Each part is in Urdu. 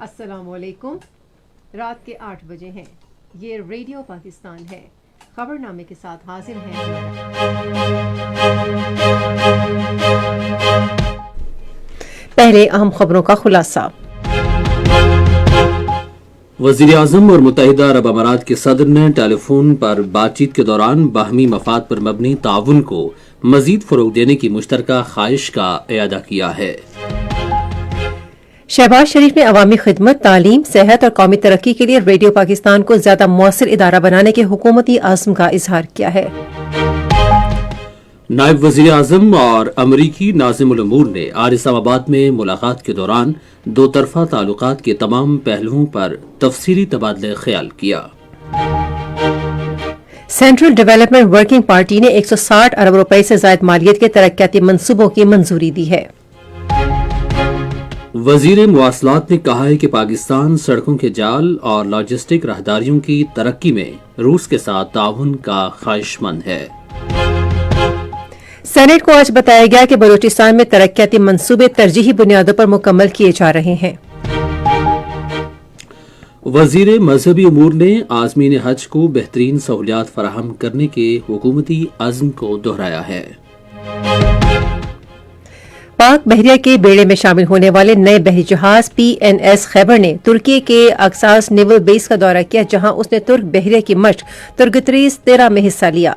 السلام علیکم. رات کے 8 بجے ہیں. یہ ریڈیو پاکستان ہے. خبر نامے کے ساتھ حاضر ہیں. پہلے اہم خبروں کا خلاصہ. وزیر اعظم اور متحدہ عرب امارات کے صدر نے ٹیلی فون پر بات چیت کے دوران باہمی مفاد پر مبنی تعاون کو مزید فروغ دینے کی مشترکہ خواہش کا اعادہ کیا ہے. شہباز شریف نے عوامی خدمت، تعلیم، صحت اور قومی ترقی کے لیے ریڈیو پاکستان کو زیادہ مؤثر ادارہ بنانے کے حکومتی عزم کا اظہار کیا ہے. نائب وزیر اعظم اور امریکی ناظم الامور نے آج اسلام آباد میں ملاقات کے دوران دو طرفہ تعلقات کے تمام پہلوؤں پر تفصیلی تبادلہ خیال کیا. سینٹرل ڈیولپمنٹ ورکنگ پارٹی نے 160 ارب روپے سے زائد مالیت کے ترقیاتی منصوبوں کی منظوری دی ہے. وزیر مواصلات نے کہا ہے کہ پاکستان سڑکوں کے جال اور لاجسٹک راہداریوں کی ترقی میں روس کے ساتھ تعاون کا خواہش مند ہے. سینیٹ کو آج بتایا گیا کہ بلوچستان میں ترقیاتی منصوبے ترجیحی بنیادوں پر مکمل کیے جا رہے ہیں. وزیر مذہبی امور نے عازمین حج کو بہترین سہولیات فراہم کرنے کے حکومتی عزم کو دہرایا ہے. پاک بحریہ کے بیڑے میں شامل ہونے والے نئے بحری جہاز PNS خیبر نے ترکی کے اکساس نیول بیس کا دورہ کیا، جہاں اس نے ترک بحریہ کی مشق ترگتریس 13 میں حصہ لیا.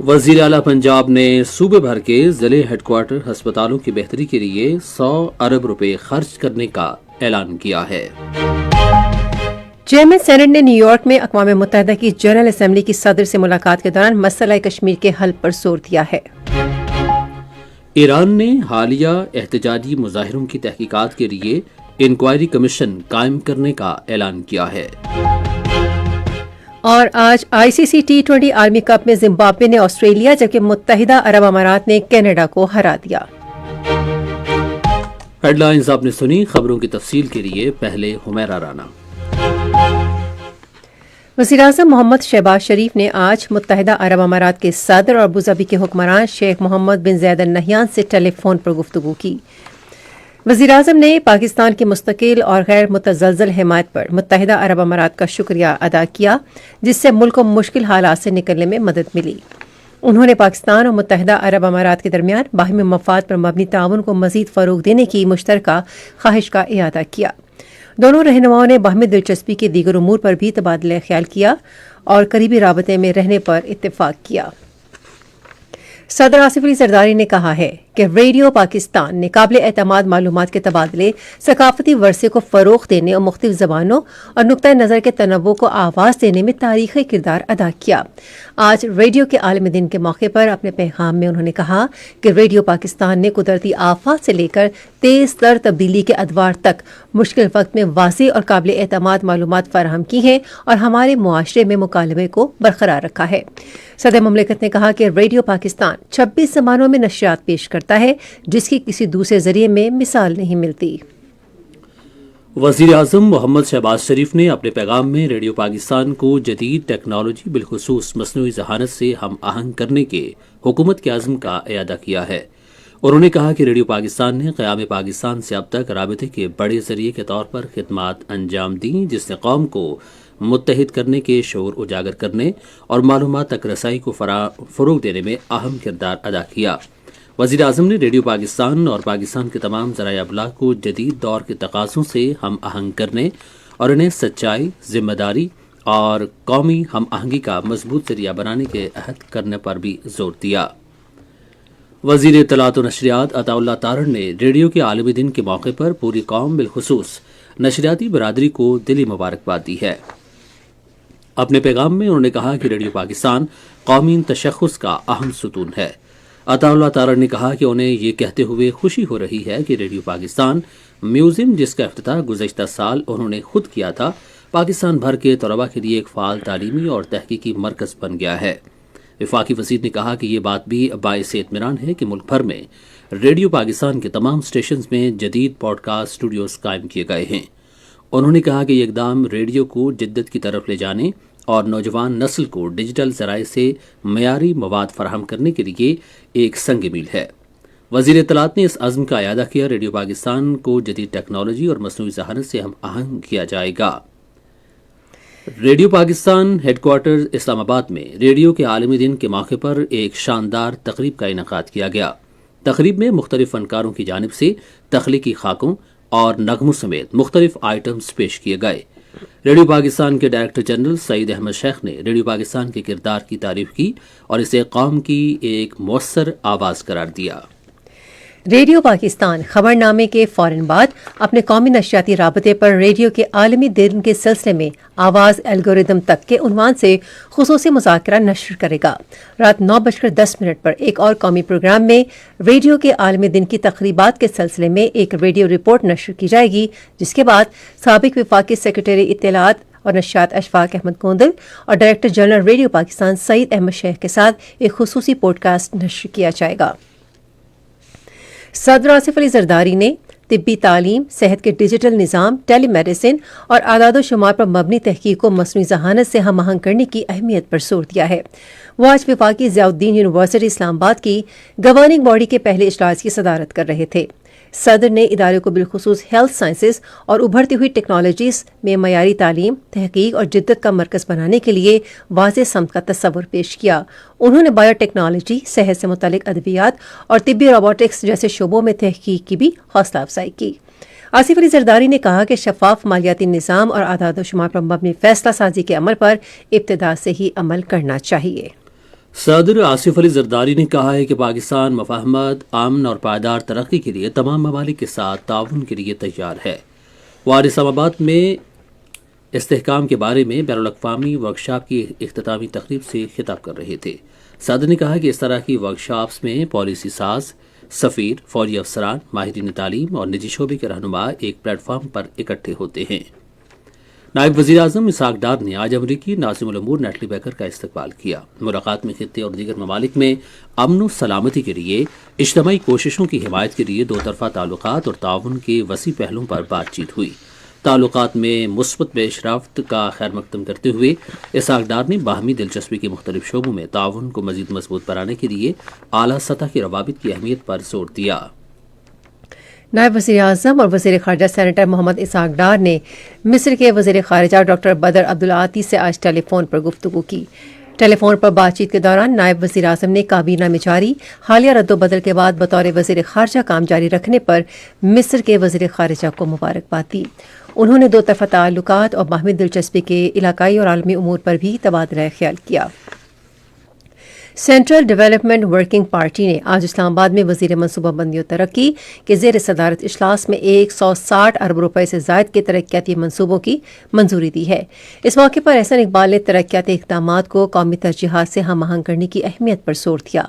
وزیر اعلی پنجاب نے صوبے بھر کے ضلع ہیڈ کوارٹر ہسپتالوں کی بہتری کے لیے 100 ارب روپے خرچ کرنے کا اعلان کیا ہے. چیئرمین سینیٹ نے نیو یارک میں اقوام متحدہ کی جنرل اسمبلی کی صدر سے ملاقات کے دوران مسئلہ کشمیر کے حل پر زور دیا ہے. ایران نے حالیہ احتجاجی مظاہروں کی تحقیقات کے لیے انکوائری کمیشن قائم کرنے کا اعلان کیا ہے. اور آج ICC T20 عالمی کپ میں زمبابوے نے آسٹریلیا جبکہ متحدہ عرب امارات نے کینیڈا کو ہرا دیا. ہیڈ لائنز آپ نے سنی. خبروں کی تفصیل کے لیے پہلے حمیرہ رانا. وزیراعظم محمد شہباز شریف نے آج متحدہ عرب امارات کے صدر اور ابوظبی کے حکمران شیخ محمد بن زاید ال نہیان سے ٹیلی فون پر گفتگو کی. وزیراعظم نے پاکستان کی مستقل اور غیر متزلزل حمایت پر متحدہ عرب امارات کا شکریہ ادا کیا، جس سے ملک کو مشکل حالات سے نکلنے میں مدد ملی. انہوں نے پاکستان اور متحدہ عرب امارات کے درمیان باہمی مفاد پر مبنی تعاون کو مزید فروغ دینے کی مشترکہ خواہش کا اعادہ کیا. دونوں رہنماؤں نے باہمی دلچسپی کے دیگر امور پر بھی تبادلہ خیال کیا اور قریبی رابطے میں رہنے پر اتفاق کیا. صدر آصف علی زرداری نے کہا ہے کہ ریڈیو پاکستان نے قابل اعتماد معلومات کے تبادلے، ثقافتی ورثے کو فروغ دینے اور مختلف زبانوں اور نقطۂ نظر کے تنوع کو آواز دینے میں تاریخی کردار ادا کیا. آج ریڈیو کے عالمی دن کے موقع پر اپنے پیغام میں انہوں نے کہا کہ ریڈیو پاکستان نے قدرتی آفات سے لے کر تیز تر تبدیلی کے ادوار تک مشکل وقت میں واضح اور قابل اعتماد معلومات فراہم کی ہیں اور ہمارے معاشرے میں مکالمے کو برقرار رکھا ہے. صدر مملکت نے کہا کہ ریڈیو پاکستان 26 زبانوں میں نشریات پیش کرتا ہے، جس کی کسی دوسرے ذریعے میں مثال نہیں ملتی. وزیر اعظم محمد شہباز شریف نے اپنے پیغام میں ریڈیو پاکستان کو جدید ٹیکنالوجی بالخصوص مصنوعی ذہانت سے ہم آہنگ کرنے کے حکومت کے عزم کا اعادہ کیا ہے. انہوں نے کہا کہ ریڈیو پاکستان نے قیام پاکستان سے اب تک رابطے کے بڑے ذریعے کے طور پر خدمات انجام دیں، جس نے قوم کو متحد کرنے کے شعور اجاگر کرنے اور معلومات تک رسائی کو فروغ دینے میں اہم کردار ادا کیا. وزیر اعظم نے ریڈیو پاکستان اور پاکستان کے تمام ذرائع ابلاغ کو جدید دور کے تقاضوں سے ہم آہنگ کرنے اور انہیں سچائی، ذمہ داری اور قومی ہم آہنگی کا مضبوط ذریعہ بنانے کے عہد کرنے پر بھی زور دیا. وزیر اطلاعات و نشریات عطا اللہ تارڑ نے ریڈیو کے عالمی دن کے موقع پر پوری قوم بالخصوص نشریاتی برادری کو دلی مبارکباد دی ہے. اپنے پیغام میں انہوں نے کہا کہ ریڈیو پاکستان قومی تشخص کا اہم ستون ہے. عطا اللہ تارڑ نے کہا کہ انہیں یہ کہتے ہوئے خوشی ہو رہی ہے کہ ریڈیو پاکستان میوزیم، جس کا افتتاح گزشتہ سال انہوں نے خود کیا تھا، پاکستان بھر کے طلباء کے لیے ایک فعال تعلیمی اور تحقیقی مرکز بن گیا ہے. وفاقی وزیر نے کہا کہ یہ بات بھی باعث اطمینان ہے کہ ملک بھر میں ریڈیو پاکستان کے تمام اسٹیشنز میں جدید پوڈ کاسٹ اسٹوڈیوز قائم کیے گئے ہیں. انہوں نے کہا کہ یہ اقدام ریڈیو کو جدت کی طرف لے جانے اور نوجوان نسل کو ڈیجیٹل ذرائع سے معیاری مواد فراہم کرنے کے لیے ایک سنگ میل ہے. وزیر اطلاعات نے اس عزم کا اعادہ کیا۔ ریڈیو پاکستان کو جدید ٹیکنالوجی اور مصنوعی ذہانت سے ہم آہنگ کیا جائے گا۔ ریڈیو پاکستان ہیڈ کوارٹر اسلام آباد میں ریڈیو کے عالمی دن کے موقع پر ایک شاندار تقریب کا انعقاد کیا گیا۔ تقریب میں مختلف فنکاروں کی جانب سے تخلیقی خاکوں اور نغموں سمیت مختلف آئٹمز پیش کیے گئے۔ ریڈیو پاکستان کے ڈائریکٹر جنرل سعید احمد شیخ نے ریڈیو پاکستان کے کردار کی تعریف کی اور اسے قوم کی ایک مؤثر آواز قرار دیا۔ ریڈیو پاکستان خبر نامے کے فوراً بعد اپنے قومی نشریاتی رابطے پر ریڈیو کے عالمی دن کے سلسلے میں آواز الگوریدم تک کے عنوان سے خصوصی مذاکرہ نشر کرے گا۔ رات 9:10 پر ایک اور قومی پروگرام میں ریڈیو کے عالمی دن کی تقریبات کے سلسلے میں ایک ریڈیو رپورٹ نشر کی جائے گی، جس کے بعد سابق وفاقی سیکرٹری اطلاعات اور نشریات اشفاق احمد کوندل اور ڈائریکٹر جنرل ریڈیو پاکستان سعید احمد شیخ کے ساتھ ایک خصوصی پوڈ کاسٹ نشر کیا جائے گا۔ صدر آصف علی زرداری نے طبی تعلیم، صحت کے ڈیجیٹل نظام، ٹیلی میڈیسن اور اعداد و شمار پر مبنی تحقیق کو مصنوعی ذہانت سے ہم آہنگ کرنے کی اہمیت پر زور دیا ہے۔ وہ آج وفاقی ضیاء الدین یونیورسٹی اسلام آباد کی گورننگ باڈی کے پہلے اجلاس کی صدارت کر رہے تھے۔ صدر نے ادارے کو بالخصوص ہیلتھ سائنسز اور ابھرتی ہوئی ٹیکنالوجیز میں معیاری تعلیم، تحقیق اور جدت کا مرکز بنانے کے لیے واضح سمت کا تصور پیش کیا۔ انہوں نے بایو ٹیکنالوجی، صحت سے متعلق ادویات اور طبی روبوٹکس جیسے شعبوں میں تحقیق کی بھی حوصلہ افزائی کی۔ آصف علی زرداری نے کہا کہ شفاف مالیاتی نظام اور اعداد و شمار پر مبنی فیصلہ سازی کے عمل پر ابتدا سے ہی عمل کرنا چاہیے۔ صدر آصف علی زرداری نے کہا ہے کہ پاکستان مفاہمت، امن اور پائیدار ترقی کے لیے تمام ممالک کے ساتھ تعاون کے لیے تیار ہے۔ وہ آج اسلام آباد میں استحکام کے بارے میں بین الاقوامی ورکشاپ کی اختتامی تقریب سے خطاب کر رہے تھے۔ صدر نے کہا کہ اس طرح کی ورکشاپس میں پالیسی ساز، سفیر، فوجی افسران، ماہرین تعلیم اور نجی شعبے کے رہنما ایک پلیٹ فارم پر اکٹھے ہوتے ہیں۔ نائب وزیر اعظم اسحاق ڈار نے آج امریکی ناظم الامور نیٹلی بیکر کا استقبال کیا۔ ملاقات میں خطے اور دیگر ممالک میں امن و سلامتی کے لیے اجتماعی کوششوں کی حمایت کے لیے دو طرفہ تعلقات اور تعاون کے وسیع پہلوؤں پر بات چیت ہوئی۔ تعلقات میں مثبت پیش رفت کا خیر مقدم کرتے ہوئے اسحاق ڈار نے باہمی دلچسپی کے مختلف شعبوں میں تعاون کو مزید مضبوط بنانے کے لیے اعلیٰ سطح کے روابط کی اہمیت پر زور دیا۔ نائب وزیر اعظم اور وزیر خارجہ سینیٹر محمد اسحاق ڈار نے مصر کے وزیر خارجہ ڈاکٹر بدر عبدالعاطی سے آج ٹیلی فون پر گفتگو کی۔ ٹیلی فون پر بات چیت کے دوران نائب وزیر اعظم نے کابینہ میں جاری حالیہ رد و بدل کے بعد بطور وزیر خارجہ کام جاری رکھنے پر مصر کے وزیر خارجہ کو مبارکباد دی۔ انہوں نے دو طرفہ تعلقات اور باہمی دلچسپی کے علاقائی اور عالمی امور پر بھی تبادلہ خیال کیا۔ سینٹرل ڈیولپمنٹ ورکنگ پارٹی نے آج اسلام آباد میں وزیر منصوبہ بندی و ترقی کے زیر صدارت اجلاس میں 160 ارب روپے سے زائد کے ترقیاتی منصوبوں کی منظوری دی ہے۔ اس موقع پر احسن اقبال نے ترقیاتی اقدامات کو قومی ترجیحات سے ہم آہنگ کرنے کی اہمیت پر زور دیا۔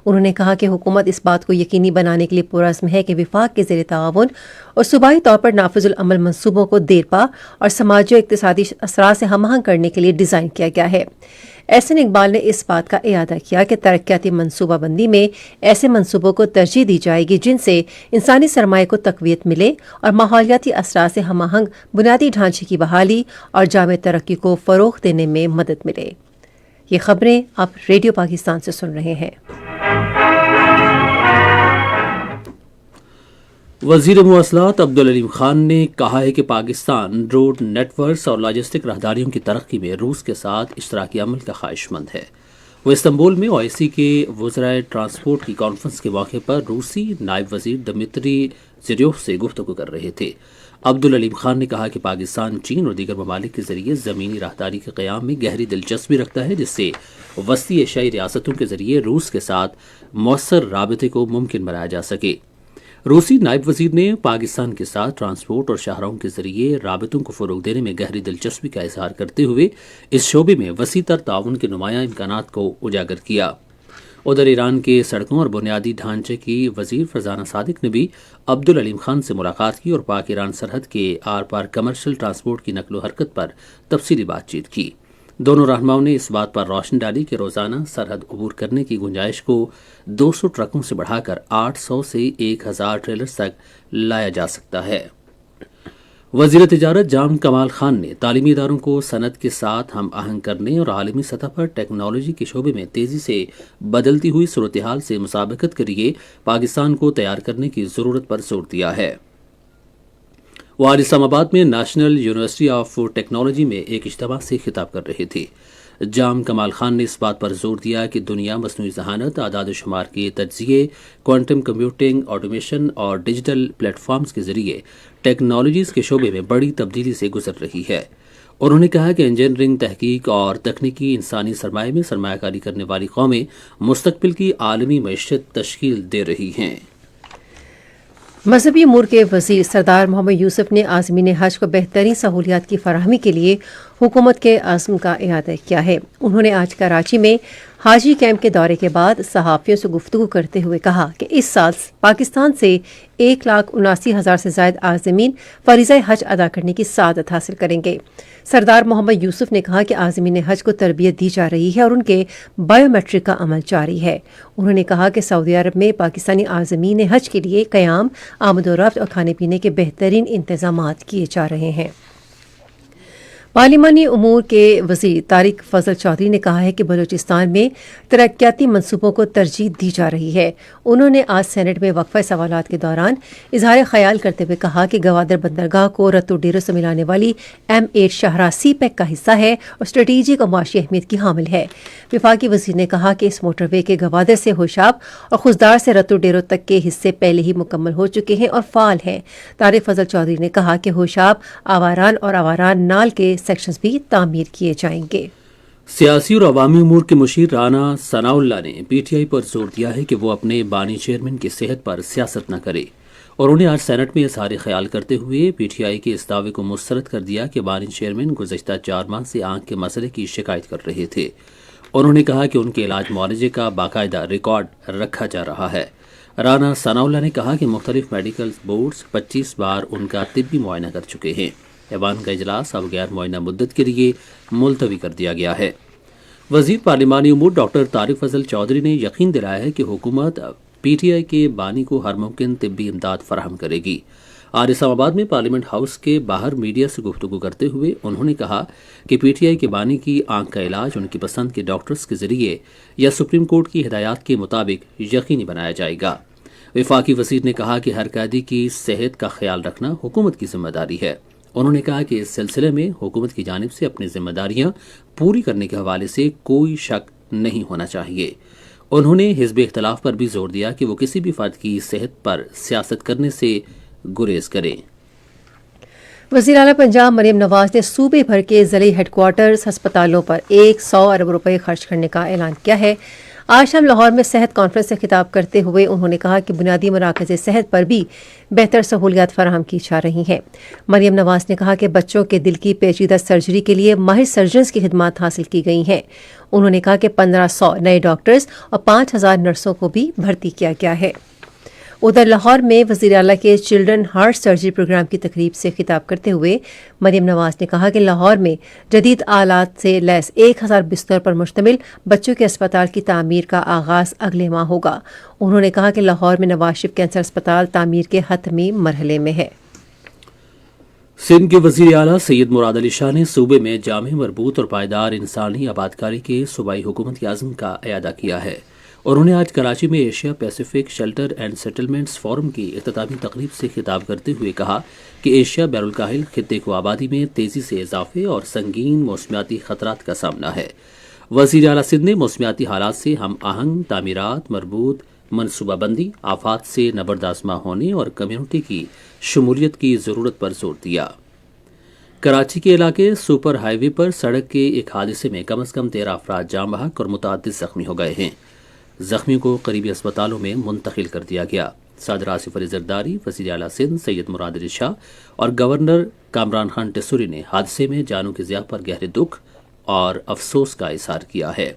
انہوں نے کہا کہ حکومت اس بات کو یقینی بنانے کے لیے پرعزم ہے کہ وفاق کے زیر تعاون اور صوبائی طور پر نافذ العمل منصوبوں کو دیر پا اور سماجی و اقتصادی اثرات سے ہم آہنگ کرنے کے لیے ڈیزائن کیا گیا ہے۔ احسن اقبال نے اس بات کا اعادہ کیا کہ ترقیاتی منصوبہ بندی میں ایسے منصوبوں کو ترجیح دی جائے گی جن سے انسانی سرمایہ کو تقویت ملے اور ماحولیاتی اثرات سے ہم آہنگ بنیادی ڈھانچے کی بحالی اور جامع ترقی کو فروغ دینے میں مدد ملے۔ یہ خبریں آپ ریڈیو پاکستان سے سن رہے ہیں۔ وزیر مواصلات عبدالعلیم خان نے کہا ہے کہ پاکستان روڈ نیٹ ورکس اور لاجسٹک راہداریوں کی ترقی میں روس کے ساتھ اشتراکی عمل کا خواہش مند ہے۔ وہ استنبول میں OIC کے وزرائے ٹرانسپورٹ کی کانفرنس کے موقع پر روسی نائب وزیر دمتری زریوف سے گفتگو کر رہے تھے۔ عبدالعلیم خان نے کہا کہ پاکستان چین اور دیگر ممالک کے ذریعے زمینی راہداری کے قیام میں گہری دلچسپی رکھتا ہے، جس سے وسطی ایشیائی ریاستوں کے ذریعے روس کے ساتھ مؤثر رابطے کو ممکن بنایا جا سکے۔ روسی نائب وزیر نے پاکستان کے ساتھ ٹرانسپورٹ اور شاہراہوں کے ذریعے رابطوں کو فروغ دینے میں گہری دلچسپی کا اظہار کرتے ہوئے اس شعبے میں وسیع تر تعاون کے نمایاں امکانات کو اجاگر کیا۔ ادھر ایران کے سڑکوں اور بنیادی ڈھانچے کی وزیر فرزانہ صادق نے بھی عبدالعلیم خان سے ملاقات کی اور پاک ایران سرحد کے آر پار کمرشل ٹرانسپورٹ کی نقل و حرکت پر تفصیلی بات چیت کی۔ دونوں رہنماؤں نے اس بات پر روشنی ڈالی کہ روزانہ سرحد عبور کرنے کی گنجائش کو 200 ٹرکوں سے بڑھا کر 800 سے 1000 ٹریلرز تک لایا جا سکتا ہے۔ وزیر تجارت جام کمال خان نے تعلیمی اداروں کو صنعت کے ساتھ ہم آہنگ کرنے اور عالمی سطح پر ٹیکنالوجی کے شعبے میں تیزی سے بدلتی ہوئی صورتحال سے مسابقت کے لیے پاکستان کو تیار کرنے کی ضرورت پر زور دیا ہے۔ وہ آج اسلام آباد میں نیشنل یونیورسٹی آف ٹیکنالوجی میں ایک اجتماع سے خطاب کر رہے تھے۔ جام کمال خان نے اس بات پر زور دیا کہ دنیا مصنوعی ذہانت، اعداد و شمار کے تجزیے، کوانٹم کمپیوٹنگ، آٹومیشن اور ڈیجیٹل پلیٹ فارمز کے ذریعے ٹیکنالوجیز کے شعبے میں بڑی تبدیلی سے گزر رہی ہے۔ انہوں نے کہا کہ انجینئرنگ، تحقیق اور تکنیکی انسانی سرمایہ میں سرمایہ کاری کرنے والی قومیں مستقبل کی عالمی معیشت تشکیل دے رہی ہیں۔ مذہبی امور کے وزیر سردار محمد یوسف نے عازمین حج کو بہترین سہولیات کی فراہمی کے لیے حکومت کے عزم کا اعادہ کیا ہے۔ انہوں نے آج کراچی میں حاجی کیمپ کے دورے کے بعد صحافیوں سے گفتگو کرتے ہوئے کہا کہ اس سال پاکستان سے 1,79,000 سے زائد عازمین فریضہ حج ادا کرنے کی سعادت حاصل کریں گے۔ سردار محمد یوسف نے کہا کہ عازمین حج کو تربیت دی جا رہی ہے اور ان کے بائیو میٹرک کا عمل جاری ہے۔ انہوں نے کہا کہ سعودی عرب میں پاکستانی عازمین حج کے لیے قیام، آمد و رفت اور کھانے پینے کے بہترین انتظامات کیے جا رہے ہیں۔ پارلیمانی امور کے وزیر طارق فضل چودھری نے کہا ہے کہ بلوچستان میں ترقیاتی منصوبوں کو ترجیح دی جا رہی ہے۔ انہوں نے آج سینٹ میں وقفہ سوالات کے دوران اظہار خیال کرتے ہوئے کہا کہ گوادر بندرگاہ کو رتو ڈیرو سے ملانے والی M8 شاہراہ سی پیک کا حصہ ہے اور اسٹریٹجک اور معاشی اہمیت کی حامل ہے۔ وفاقی وزیر نے کہا کہ اس موٹر وے کے گوادر سے ہوشاب اور خزدار سے رتو ڈیرو تک کے حصے پہلے ہی مکمل ہو چکے ہیں اور فعال ہیں۔ طارق فضل چودھری نے کہا کہ ہوشاب، آواران اور آواران نال کے سیکشنز بھی تعمیر کیے جائیں گے۔ سیاسی اور عوامی امور کے مشیر رانا ثناء اللہ نے پی ٹی آئی پر زور دیا ہے کہ وہ اپنے بانی چیئرمین کی صحت پر سیاست نہ کرے، اور انہوں نے آج سینٹ میں اظہار خیال کرتے ہوئے پی ٹی آئی کے اس دعوے کو مسترد کر دیا کہ بانی چیئرمین گزشتہ 4 ماہ سے آنکھ کے مسئلے کی شکایت کر رہے تھے۔ انہوں نے کہا کہ ان کے علاج معالجے کا باقاعدہ ریکارڈ رکھا جا رہا ہے۔ رانا ثناء اللہ نے کہا کہ مختلف میڈیکل بورڈز 25 بار ان کا طبی معائنہ کر چکے ہیں۔ ایوان کا اجلاس اب غیر معینہ مدت کے لیے ملتوی کر دیا گیا ہے۔ وزیر پارلیمانی امور ڈاکٹر طارق فضل چودھری نے یقین دلایا ہے کہ حکومت پی ٹی آئی کے بانی کو ہر ممکن طبی امداد فراہم کرے گی۔ آج اسلام آباد میں پارلیمنٹ ہاؤس کے باہر میڈیا سے گفتگو کرتے ہوئے انہوں نے کہا کہ پی ٹی آئی کے بانی کی آنکھ کا علاج ان کی پسند کے ڈاکٹرز کے ذریعے یا سپریم کورٹ کی ہدایات کے مطابق یقینی بنایا جائے گا۔ وفاقی وزیر نے کہا کہ ہر قیدی کی صحت کا خیال رکھنا حکومت کی ذمہ داری ہے۔ انہوں نے کہا کہ اس سلسلے میں حکومت کی جانب سے اپنی ذمہ داریاں پوری کرنے کے حوالے سے کوئی شک نہیں ہونا چاہیے۔ انہوں نے حزب اختلاف پر بھی زور دیا کہ وہ کسی بھی فرد کی صحت پر سیاست کرنے سے گریز کریں۔ وزیر اعلیٰ پنجاب مریم نواز نے صوبے بھر کے ضلعی ہیڈ کوارٹرز ہسپتالوں پر 100 ارب روپے خرچ کرنے کا اعلان کیا ہے۔ آج شام لاہور میں صحت کانفرنس سے خطاب کرتے ہوئے انہوں نے کہا کہ بنیادی مراکز صحت پر بھی بہتر سہولیات فراہم کی جا رہی ہیں۔ مریم نواز نے کہا کہ بچوں کے دل کی پیچیدہ سرجری کے لیے ماہر سرجنز کی خدمات حاصل کی گئی ہیں۔ انہوں نے کہا کہ 1500 نئے ڈاکٹرز اور 5000 نرسوں کو بھی بھرتی کیا گیا ہے۔ ادھر لاہور میں وزیر اعلیٰ کے چلڈرن ہارٹ سرجری پروگرام کی تقریب سے خطاب کرتے ہوئے مریم نواز نے کہا کہ لاہور میں جدید آلات سے لیس 1000 بستر پر مشتمل بچوں کے اسپتال کی تعمیر کا آغاز اگلے ماہ ہوگا۔ انہوں نے کہا کہ لاہور میں نواز شریف کینسر اسپتال تعمیر کے حتمی مرحلے میں ہے۔ سندھ کے وزیر اعلیٰ سید مراد علی شاہ نے صوبے میں جامع، مربوط اور پائیدار انسانی آبادکاری کے صوبائی حکومت کے عزم کا اعادہ کیا ہے۔ انہوں نے آج کراچی میں Asia Pacific shelter and settlements forum کی اختتامی تقریب سے خطاب کرتے ہوئے کہا کہ ایشیا بحر الکاہل خطے کو آبادی میں تیزی سے اضافے اور سنگین موسمیاتی خطرات کا سامنا ہے۔ وزیر اعلیٰ سندھ نے موسمیاتی حالات سے ہم آہنگ تعمیرات، مربوط منصوبہ بندی، آفات سے نبردآزما ہونے اور کمیونٹی کی شمولیت کی ضرورت پر زور دیا۔ کراچی کے علاقے سپر ہائی وے پر سڑک کے ایک حادثے میں کم از کم 13 افراد جاں بحق اور متعدد زخمی ہو گئے ہیں۔ زخمیوں کو قریبی اسپتالوں میں منتقل کر دیا گیا۔ صدر آصف علی زرداری، وزیر اعلیٰ سندھ سید مراد علی شاہ اور گورنر کامران خان ٹیسوری نے حادثے میں جانوں کے ضیاع پر گہرے دکھ اور افسوس کا اظہار کیا ہے۔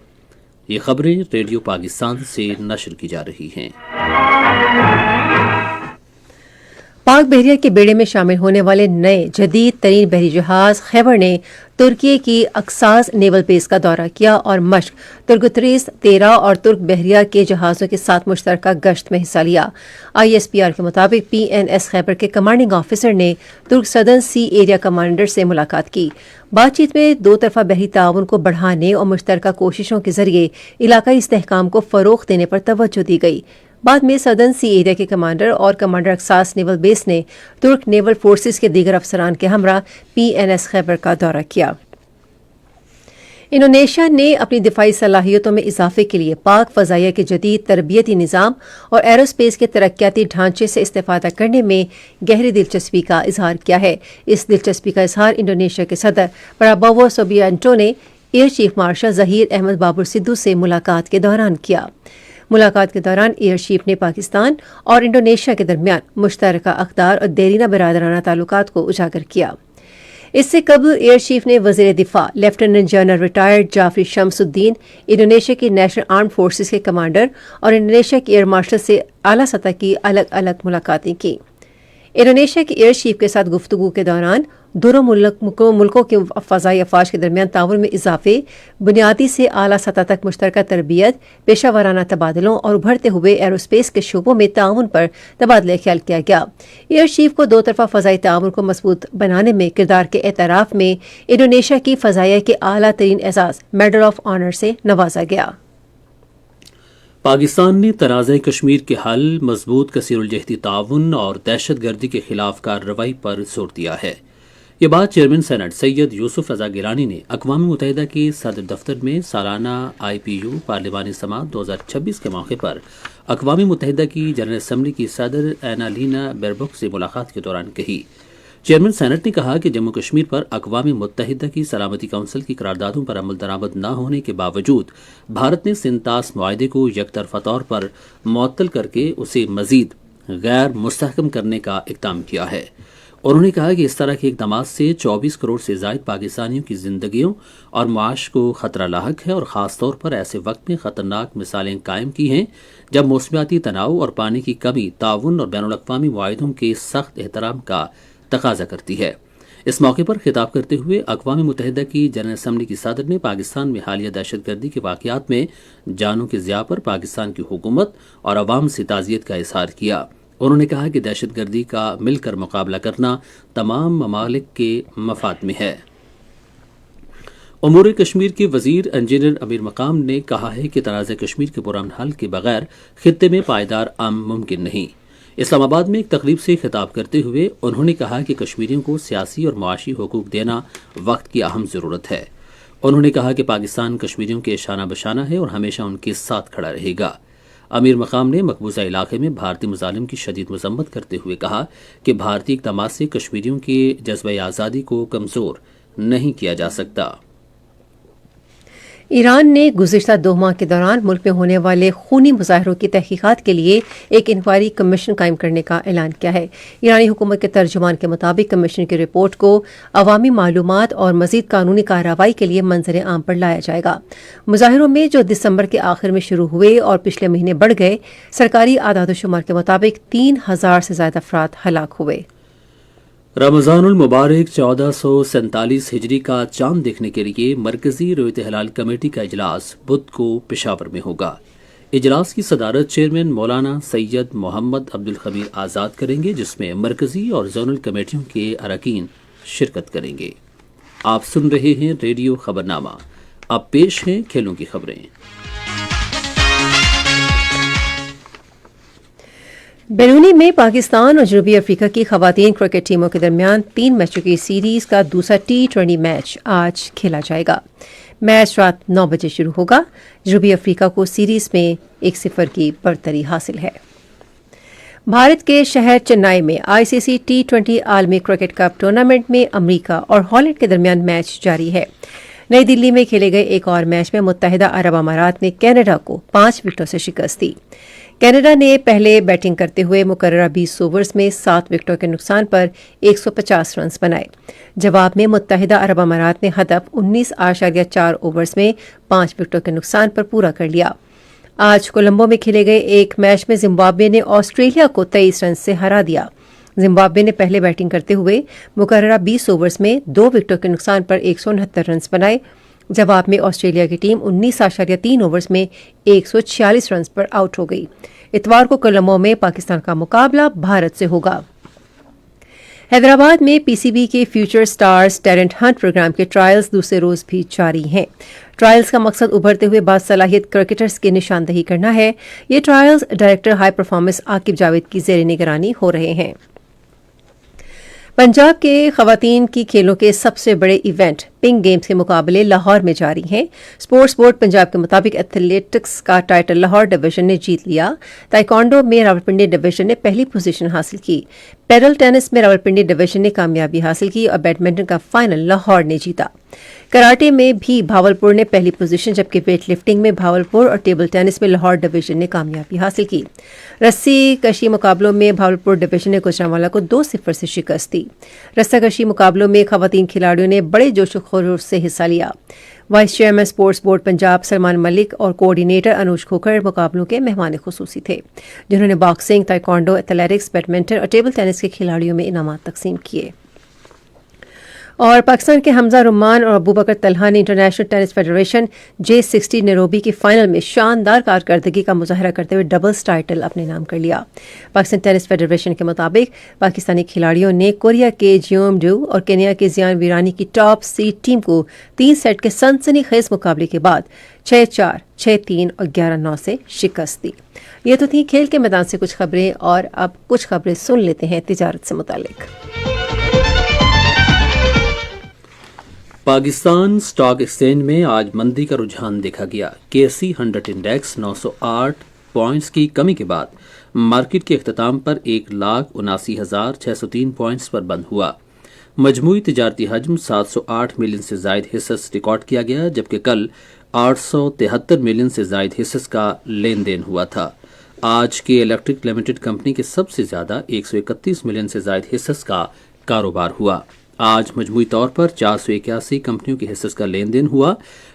یہ خبریں ریڈیو پاکستان سے نشر کی جا رہی ہیں۔ پاک بحریہ کے بیڑے میں شامل ہونے والے نئے جدید ترین بحری جہاز خیبر نے ترکی کی اکساس نیول بیس کا دورہ کیا اور مشق ترگتریس 13 اور ترک بحریہ کے جہازوں کے ساتھ مشترکہ گشت میں حصہ لیا۔ ISPR کے مطابق PNS خیبر کے کمانڈنگ آفیسر نے ترک سدرن سی ایریا کمانڈر سے ملاقات کی۔ بات چیت میں دو طرفہ بحری تعاون کو بڑھانے اور مشترکہ کوششوں کے ذریعے علاقائی استحکام کو فروغ دینے پر توجہ دی گئی۔ بعد میں سدرن سی ایریا کے کمانڈر اور کمانڈر اکساس نیول بیس نے ترک نیول فورسز کے دیگر افسران کے ہمراہ PNS خیبر کا دورہ کیا۔ انڈونیشیا نے اپنی دفاعی صلاحیتوں میں اضافے کے لیے پاک فضائیہ کے جدید تربیتی نظام اور ایروسپیس کے ترقیاتی ڈھانچے سے استفادہ کرنے میں گہری دلچسپی کا اظہار کیا ہے۔ اس دلچسپی کا اظہار انڈونیشیا کے صدر پرابوو سوبیانٹو نے air chief marshal Zaheer Ahmed Babar Sidhu سے ملاقات کے دوران کیا۔ ملاقات کے دوران ایئر چیف نے پاکستان اور انڈونیشیا کے درمیان مشترکہ اقدار اور دیرینہ برادرانہ تعلقات کو اجاگر کیا۔ اس سے قبل ایئر چیف نے وزیر دفاع لیفٹیننٹ جنرل ریٹائرڈ جعفری شمس الدین، انڈونیشیا کی نیشنل آرمڈ فورسز کے کمانڈر اور انڈونیشیا کے ایئر مارشل سے اعلیٰ سطح کی الگ الگ ملاقاتیں کی۔ انڈونیشیا کے ایئر چیف کے ساتھ گفتگو کے دوران دونوں ملکوں کے فضائی افواج کے درمیان تعاون میں اضافے، بنیادی سے اعلیٰ سطح تک مشترکہ تربیت، پیشہ ورانہ تبادلوں اور ابھرتے ہوئے ایروسپیس کے شعبوں میں تعاون پر تبادلہ خیال کیا گیا۔ ایئر چیف کو دو طرفہ فضائی تعاون کو مضبوط بنانے میں کردار کے اعتراف میں انڈونیشیا کی فضائیہ کے اعلیٰ ترین اعزاز میڈل آف آنر سے نوازا گیا۔ پاکستان نے تنازع کشمیر کے حل، مضبوط کثیر الجہتی تعاون اور دہشت گردی کے خلاف کارروائی پر زور دیا ہے۔ یہ بات چیئرمین سینٹ سید یوسف رضا گیلانی نے اقوام متحدہ کے صدر دفتر میں سالانہ IPU پارلیمانی سماعت 2026 کے موقع پر اقوام متحدہ کی جنرل اسمبلی کی صدر اینا لینا بیربوک سے ملاقات کے دوران کہی۔ چیئرمین سینٹ نے کہا کہ جموں کشمیر پر اقوام متحدہ کی سلامتی کونسل کی قراردادوں پر عمل درآمد نہ ہونے کے باوجود بھارت نے سنتاس معاہدے کو یک طرفہ طور پر معطل کر کے اسے مزید غیر مستحکم کرنے کا اقدام کیا ہے۔ انہوں نے کہا کہ اس طرح کے اقدامات سے 24 کروڑ سے زائد پاکستانیوں کی زندگیوں اور معاش کو خطرہ لاحق ہے اور خاص طور پر ایسے وقت میں خطرناک مثالیں قائم کی ہیں جب موسمیاتی تناؤ اور پانی کی کمی تعاون اور بین الاقوامی معاہدوں کے سخت احترام کا تقاضا کرتی ہے۔ اس موقع پر خطاب کرتے ہوئے اقوام متحدہ کی جنرل اسمبلی کی صدر نے پاکستان میں حالیہ دہشت گردی کے واقعات میں جانوں کے ضیاع پر پاکستان کی حکومت اور عوام سے تعزیت کا اظہار کیا۔ انہوں نے کہا کہ دہشت گردی کا مل کر مقابلہ کرنا تمام ممالک کے مفاد میں ہے۔ امور کشمیر کے وزیر انجینئر امیر مقام نے کہا ہے کہ تنازع کشمیر کے پرامن حل کے بغیر خطے میں پائیدار امن ممکن نہیں۔ اسلام آباد میں ایک تقریب سے خطاب کرتے ہوئے انہوں نے کہا کہ کشمیریوں کو سیاسی اور معاشی حقوق دینا وقت کی اہم ضرورت ہے۔ انہوں نے کہا کہ پاکستان کشمیریوں کے شانہ بشانہ ہے اور ہمیشہ ان کے ساتھ کھڑا رہے گا۔ امیر مقام نے مقبوضہ علاقے میں بھارتی مظالم کی شدید مذمت کرتے ہوئے کہا کہ بھارتی اقدامات سے کشمیریوں کے جذبہ آزادی کو کمزور نہیں کیا جا سکتا۔ ایران نے گزشتہ 2 ماہ کے دوران ملک میں ہونے والے خونی مظاہروں کی تحقیقات کے لیے ایک انکوائری کمیشن قائم کرنے کا اعلان کیا ہے۔ ایرانی حکومت کے ترجمان کے مطابق کمیشن کی رپورٹ کو عوامی معلومات اور مزید قانونی کارروائی کے لیے منظر عام پر لایا جائے گا۔ مظاہروں میں جو دسمبر کے آخر میں شروع ہوئے اور پچھلے مہینے بڑھ گئے، سرکاری اعداد و شمار کے مطابق 3000 سے زیادہ افراد ہلاک ہوئے۔ رمضان المبارک 1447 ہجری کا چاند دیکھنے کے لیے مرکزی رویت ہلال کمیٹی کا اجلاس بدھ کو پشاور میں ہوگا۔ اجلاس کی صدارت چیئرمین مولانا سید محمد عبدالخبیر آزاد کریں گے، جس میں مرکزی اور زونل کمیٹیوں کے اراکین شرکت کریں گے۔ آپ سن رہے ہیں ریڈیو خبرنامہ۔ اب پیش ہیں کھیلوں کی خبریں۔ بیرونی میں پاکستان اور جنوبی افریقہ کی خواتین کرکٹ ٹیموں کے درمیان 3 میچوں کی سیریز کا دوسرا T20 میچ آج کھیلا جائے گا۔ میچ رات 9 بجے شروع ہوگا۔ جنوبی افریقہ کو سیریز میں 1-0 کی برتری حاصل ہے۔ بھارت کے شہر چنئی میں ICC T20 عالمی کرکٹ کپ ٹورنامنٹ میں امریکہ اور ہالینڈ کے درمیان میچ جاری ہے۔ نئی دلی میں کھیلے گئے ایک اور میچ میں متحدہ عرب امارات نے کینیڈا کو 5 وکٹوں سے شکست دی۔ کینیڈا نے پہلے بیٹنگ کرتے ہوئے مقررہ 20 اوورز میں 7 وکٹوں کے نقصان پر 150 رنز بنائے۔ جواب میں متحدہ عرب امارات نے ہدف 19.4 اوورز میں 5 وکٹوں کے نقصان پر پورا کر لیا۔ آج کولمبو میں کھیلے گئے ایک میچ میں زمبابوے نے آسٹریلیا کو 23 رنز سے ہرا دیا۔ زمبابوے نے پہلے بیٹنگ کرتے ہوئے مقررہ 20 اوورز میں 2 وکٹوں کے نقصان پر 169 رنز بنائے. جواب میں آسٹریلیا کی ٹیم 19.3 اوورز میں 146 رنز پر آؤٹ ہو گئی. اتوار کو کولمبو میں پاکستان کا مقابلہ بھارت سے ہوگا. حیدرآباد میں پی سی بی کے future stars talent hunt programme کے ٹرائلز دوسرے روز بھی جاری ہیں. ٹرائلز کا مقصد ابھرتے ہوئے باصلاحیت کرکٹرز کی نشاندہی کرنا ہے. یہ trials director high performance Aqib Javed کی زیر نگرانی ہو رہے ہیں. پنجاب کے خواتین کی کھیلوں کے سب سے بڑے ایونٹ پنک گیمز کے مقابلے لاہور میں جاری ہیں. اسپورٹس بورڈ پنجاب کے مطابق ایتھلیٹکس کا ٹائٹل لاہور ڈویژن نے جیت لیا. تائیکوانڈو میں راولپنڈی ڈویژن نے پہلی پوزیشن حاصل کی. پیڈل ٹینس میں راولپنڈی ڈویژن نے کامیابی حاصل کی اور بیڈمنٹن کا فائنل لاہور نے جیتا. کراٹے میں بھی بھاولپور نے پہلی پوزیشن جبکہ ویٹ لفٹنگ میں بھاولپور اور ٹیبل ٹینس میں لاہور ڈویژن نے کامیابی حاصل کی. رسی کشی مقابلوں میں بھاولپور ڈویژن نے گوجرانوالا کو 2-0 سے شکست دی. رسہ کشی مقابلوں میں خواتین کھلاڑیوں نے بڑے جوش و خروش سے حصہ لیا. Vice chairman sports board Punjab Salman Malik اور کوآرڈینیٹر انوج کھوکھر مقابلوں کے مہمان خصوصی تھے، جنہوں نے باکسنگ، تائیکوانڈو، ایتھلیٹکس، بیڈمنٹن اور ٹیبل ٹینس کے کھلاڑیوں میں انعامات تقسیم کیے. اور پاکستان کے حمزہ رمان اور ابوبکر طلحہ نے international tennis federation J60 Nairobi کی فائنل میں شاندار کارکردگی کا مظاہرہ کرتے ہوئے ڈبلز ٹائٹل اپنے نام کر لیا. پاکستان ٹینس فیڈریشن کے مطابق پاکستانی کھلاڑیوں نے کوریا کے جیوم ڈو اور کینیا کے زیان ویرانی کی ٹاپ سیڈ ٹیم کو 3 سیٹ کے سنسنی خیز مقابلے کے بعد 6-4، 6-3 اور 11-9 سے شکست دی. یہ تو تھی کھیل کے میدان سے کچھ خبریں، اور اب کچھ خبریں سن لیتے ہیں تجارت سے متعلق. پاکستان اسٹاک ایکسچینج میں آج مندی کا رجحان دیکھا گیا. KSE 100 انڈیکس 908 پوائنٹس کی کمی کے بعد مارکیٹ کے اختتام پر 1,79,603 پوائنٹس پر بند ہوا. مجموعی تجارتی حجم 708 ملین سے زائد حصص ریکارڈ کیا گیا، جبکہ کل 873 ملین سے زائد حصص کا لین دین ہوا تھا. آج کے الیکٹرک لمیٹڈ کمپنی کے سب سے زیادہ 131 ملین سے زائد حصص کا کاروبار ہوا. آج مجموعی طور پر 481 کمپنیوں کے حصص کا لین دین ہوا،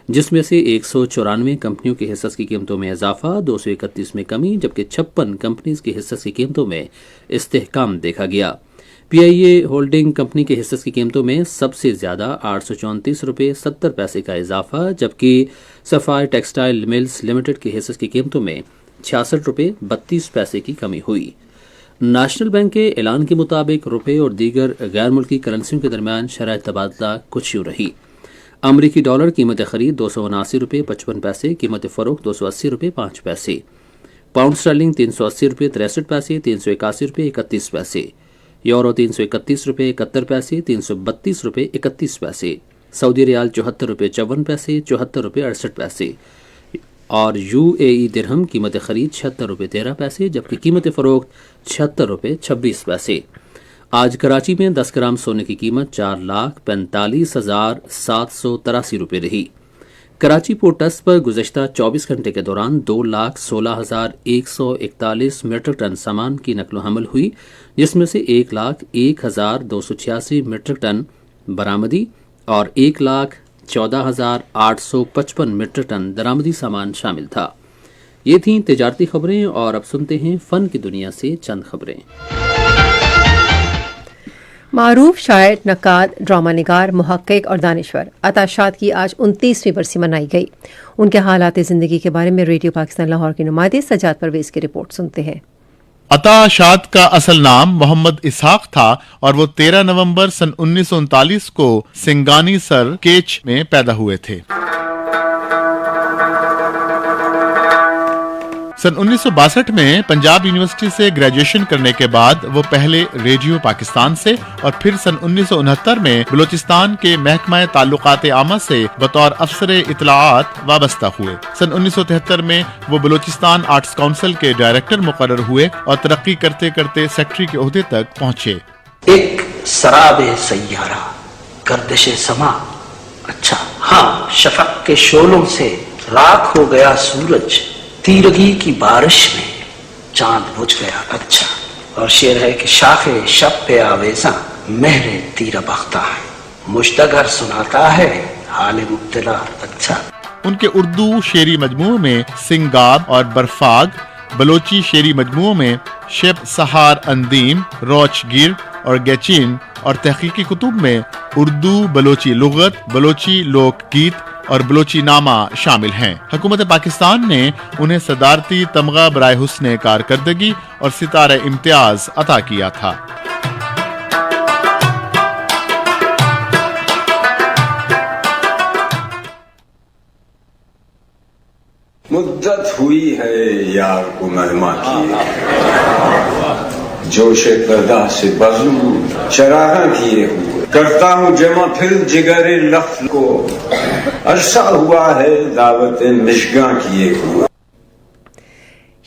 جس میں سے 194 کمپنیوں کے حصص کی قیمتوں میں اضافہ، 231 میں کمی، جبکہ 56 کمپنیز کے حصص کی قیمتوں میں استحکام دیکھا گیا. PIA ہولڈنگ کمپنی کے حصص کی قیمتوں میں سب سے زیادہ 834 روپے 70 پیسے کا اضافہ، جبکہ سفائر ٹیکسٹائل ملز لمیٹڈ کے حصص کی قیمتوں میں 66 روپے 32 پیسے کی کمی ہوئی. نیشنل بینک کے اعلان کے مطابق روپے اور دیگر غیر ملکی کرنسیوں کے درمیان شرح تبادلہ کچھ یوں رہی. امریکی ڈالر قیمت خرید 279 روپے 55 پیسے، قیمت فروخت 280 روپے 5 پیسے. پاؤنڈ اسٹرلنگ 380 روپے 63 پیسے، 381 روپے 31 پیسے. یورو 331 روپے 71 پیسے، 332 روپے 31 پیسے. سعودی ریال 74 روپے 54 پیسے، 74 روپے 68 پیسے. اور UAE درہم قیمت خرید 76 روپے 13 پیسے، جبکہ قیمت فروخت 76 روپے 26 پیسے. آج کراچی میں 10 گرام سونے کی قیمت 4,45,783 روپے رہی. کراچی پورٹ ٹرسٹ پر گزشتہ 24 گھنٹے کے دوران 2,16,141 میٹرک ٹن سامان کی نقل و حمل ہوئی، جس میں سے 1,01,286 میٹرک ٹن برآمدی اور 1,14,855 میٹرک ٹن درآمدی سامان شامل تھا. یہ تھیں تجارتی خبریں، اور اب سنتے ہیں فن کی دنیا سے چند خبریں. معروف شاعر، نقاد، ڈرامہ نگار، محقق اور دانشور عطا شاد کی آج 29ویں برسی منائی گئی. ان کے حالات زندگی کے بارے میں ریڈیو پاکستان لاہور کے نمائندے سجاد پرویز کی رپورٹ سنتے ہیں. عطا شاد کا اصل نام محمد اسحاق تھا اور وہ 13 نومبر سن 1939 کو سنگانی سر کیچ میں پیدا ہوئے تھے. سن 1962 میں پنجاب یونیورسٹی سے گریجویشن کرنے کے بعد وہ پہلے ریڈیو پاکستان سے اور پھر سن 1969 میں بلوچستان کے محکمہ تعلقات عامہ سے بطور افسر اطلاعات وابستہ ہوئے. سن 1973 میں وہ بلوچستان آرٹس کونسل کے ڈائریکٹر مقرر ہوئے اور ترقی کرتے کرتے سیکٹری کے عہدے تک پہنچے. ایک سراب سیارہ، گردش سما، اچھا ہاں، شفق کے شعلوں سے راکھ ہو گیا سورج، تیرگی کی بارش میں چاند بجھ گیا، اچھا. اور شعر ہے کہ شاخ شب پہ آویزاں مہر تیر بختہ ہے، مشتگر سناتا ہے حال مبتلا، اچھا. ان کے اردو شعری مجموعے میں سنگاب اور برفاگ، بلوچی شعری مجموعوں میں شب سہار اندیم، روچ گیر اور گیچین، اور تحقیقی کتب میں اردو، بلوچی لغت، بلوچی لوک گیت اور بلوچی نامہ شامل ہیں۔ حکومت پاکستان نے انہیں صدارتی تمغہ برائے حسن کارکردگی اور ستارہ امتیاز عطا کیا تھا۔ مدت ہوئی ہے یار کو مہمان کیے، جوش قردہ سے بزم چراغاں کیے ہوئے، کرتا ہوں جمع پھر جگر لفظ کو، عرصہ ہوا ہے دعوت مشگاں کیے ہوئے۔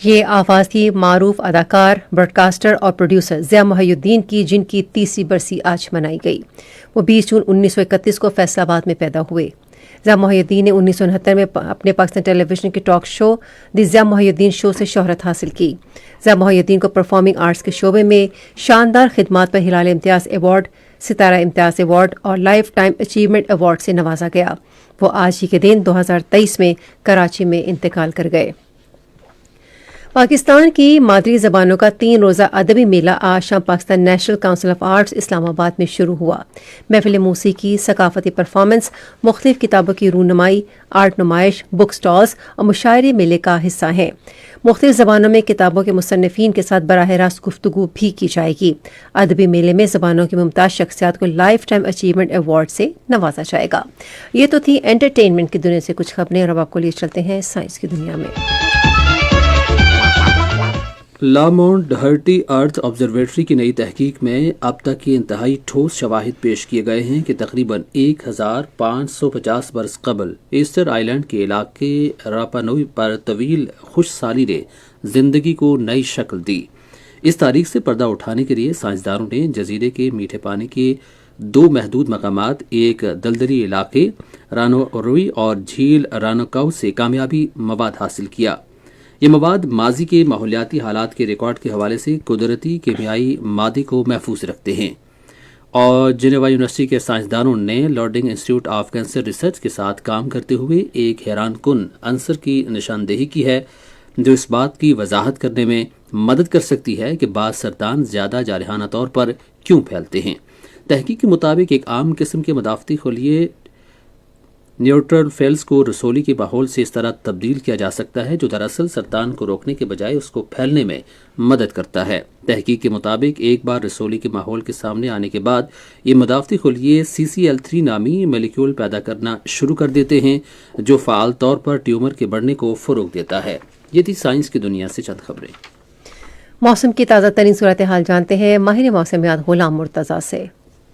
یہ آواز تھی معروف اداکار، براڈ کاسٹر اور پروڈیوسر ضیاء محی الدین کی، جن کی 30ویں برسی آج منائی گئی۔ وہ 20 جون 1931 کو فیصل آباد میں پیدا ہوئے۔ ضیاء محی الدین نے 1969 میں اپنے پاکستان ٹیلی ویژن کے ٹاک شو دی ضیاء محی الدین شو سے شہرت حاصل کی۔ ضیاء محی الدین کو پرفارمنگ آرٹس کے شعبے میں شاندار خدمات پر ہلال امتیاز ایوارڈ، ستارہ امتیاز ایوارڈ اور لائف ٹائم اچیومنٹ ایوارڈ سے نوازا گیا۔ وہ آج ہی کے دن 2023 میں کراچی میں انتقال کر گئے۔ پاکستان کی مادری زبانوں کا 3 روزہ ادبی میلہ آج شام Pakistan national council of arts Islamabad میں شروع ہوا۔ محفل موسیقی، ثقافتی پرفارمنس، مختلف کتابوں کی رونمائی، آرٹ نمائش، بک سٹالز اور مشاعرے میلے کا حصہ ہیں۔ مختلف زبانوں میں کتابوں کے مصنفین کے ساتھ براہ راست گفتگو بھی کی جائے گی۔ ادبی میلے میں زبانوں کی ممتاز شخصیات کو لائف ٹائم اچیومنٹ ایوارڈ سے نوازا جائے گا۔ یہ تو تھی انٹرٹینمنٹ کی دنیا سے کچھ خبریں، اور اب آپ کو لیے چلتے ہیں سائنس کی دنیا میں۔ لامونٹ ڈہرٹی ارتھ آبزرویٹری کی نئی تحقیق میں اب تک کے انتہائی ٹھوس شواہد پیش کیے گئے ہیں کہ تقریباً 1550 برس قبل ایسٹر آئی لینڈ کے علاقے راپانوئی پر طویل خوش سالی نے زندگی کو نئی شکل دی۔ اس تاریخ سے پردہ اٹھانے کے لیے سائنسدانوں نے جزیرے کے میٹھے پانی کے 2 محدود مقامات، ایک دلدلی علاقے رانوروی اور جھیل رانوکاؤ سے کامیابی مواد حاصل کیا۔ یہ مواد ماضی کے ماحولیاتی حالات کے ریکارڈ کے حوالے سے قدرتی کیمیائی مادے کو محفوظ رکھتے ہیں، اور جنیوا یونیورسٹی کے سائنسدانوں نے لارڈنگ انسٹیٹیوٹ آف کینسر ریسرچ کے ساتھ کام کرتے ہوئے ایک حیران کن عنصر کی نشاندہی کی ہے جو اس بات کی وضاحت کرنے میں مدد کر سکتی ہے کہ بعض سرطان زیادہ جارحانہ طور پر کیوں پھیلتے ہیں۔ تحقیق کے مطابق ایک عام قسم کے مدافعتی خلیے نیوٹرل فیلز کو رسولی کے ماحول سے اس طرح تبدیل کیا جا سکتا ہے جو دراصل سرطان کو روکنے کے بجائے اس کو پھیلنے میں مدد کرتا ہے۔ تحقیق کے مطابق ایک بار رسولی کے ماحول کے سامنے آنے کے بعد یہ مدافعتی خلیے CCL3 نامی مالیکیول پیدا کرنا شروع کر دیتے ہیں جو فعال طور پر ٹیومر کے بڑھنے کو فروغ دیتا ہے۔ یہ تھی سائنس کی دنیا سے چند خبریں۔ موسم کی تازہ ترین صورتحال جانتے ہیں ماہر موسمیات غلام مرتضیٰ سے۔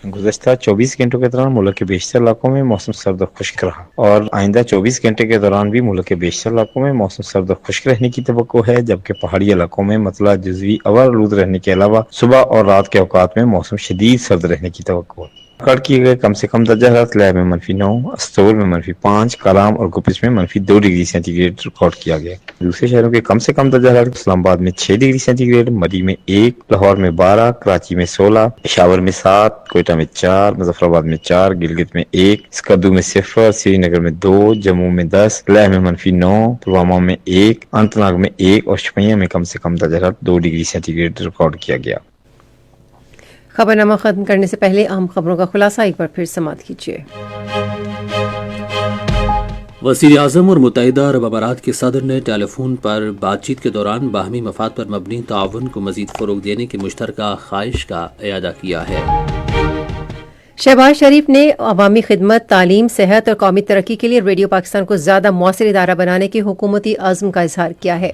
گزشتہ 24 گھنٹوں کے دوران ملک کے بیشتر علاقوں میں موسم سرد و خشک رہا، اور آئندہ 24 گھنٹے کے دوران بھی ملک کے بیشتر علاقوں میں موسم سرد و خشک رہنے کی توقع ہے، جبکہ پہاڑی علاقوں میں مطلع جزوی اور آلود رہنے کے علاوہ صبح اور رات کے اوقات میں موسم شدید سرد رہنے کی توقع ہے۔ ریکارڈ کیے گئے کم سے کم درجہ حرارت لیہ میں -9، استول میں -5، کلام اور گپس میں -2 ڈگری سینٹی گریڈ ریکارڈ کیا گیا۔ دوسرے شہروں کے کم سے کم درجہ حرارت اسلام آباد میں 6 ڈگری سینٹی گریڈ، مری میں 1، لاہور میں 12، کراچی میں 16، پشاور میں 7، کوئٹہ میں 4، مظفر آباد میں 4، گلگت میں 1، اسکردو میں 0، سری نگر میں 2، جموں میں 10، لیہ میں -9، پلوامہ میں 1، اننت ناگ میں 1 اور شوپیاں میں کم سے کم درجہ حرارت 2 ڈگری سینٹی گریڈ ریکارڈ کیا گیا۔ خبرنامہ ختم کرنے سے پہلے اہم خبروں کا خلاصہ ایک بار پھر سماعت کیجیے۔ وزیر اعظم اور متحدہ عرب امارات کے صدر نے ٹیلی فون پر بات چیت کے دوران باہمی مفاد پر مبنی تعاون کو مزید فروغ دینے کی مشترکہ خواہش کا اعادہ کیا ہے۔ شہباز شریف نے عوامی خدمت، تعلیم، صحت اور قومی ترقی کے لیے ریڈیو پاکستان کو زیادہ مؤثر ادارہ بنانے کے حکومتی عزم کا اظہار کیا ہے۔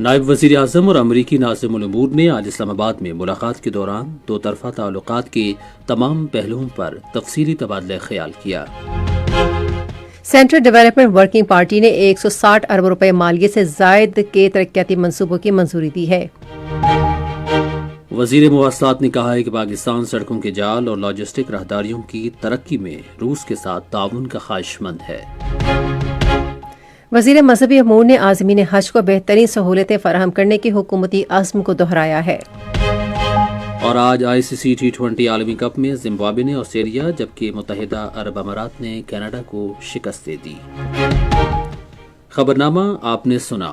نائب وزیر اعظم اور امریکی ناظم الامور نے آج اسلام آباد میں ملاقات کے دوران 2 طرفہ تعلقات کے تمام پہلوؤں پر تفصیلی تبادلہ خیال کیا۔ سینٹرل ڈیولپمنٹ ورکنگ پارٹی نے 160 ارب روپے مالیے سے زائد کے ترقیاتی منصوبوں کی منظوری دی ہے۔ وزیر مواصلات نے کہا ہے کہ پاکستان سڑکوں کے جال اور لاجسٹک راہداریوں کی ترقی میں روس کے ساتھ تعاون کا خواہش مند ہے۔ وزیر مذہبی امور نے عازمین حج کو بہترین سہولتیں فراہم کرنے کے حکومتی عزم کو دہرایا ہے۔ اور آج ICC T20 عالمی کپ میں زمبابوے نے آسٹریلیا جبکہ متحدہ عرب امارات نے کینیڈا کو شکست دے دی۔ خبرنامہ آپ نے سنا۔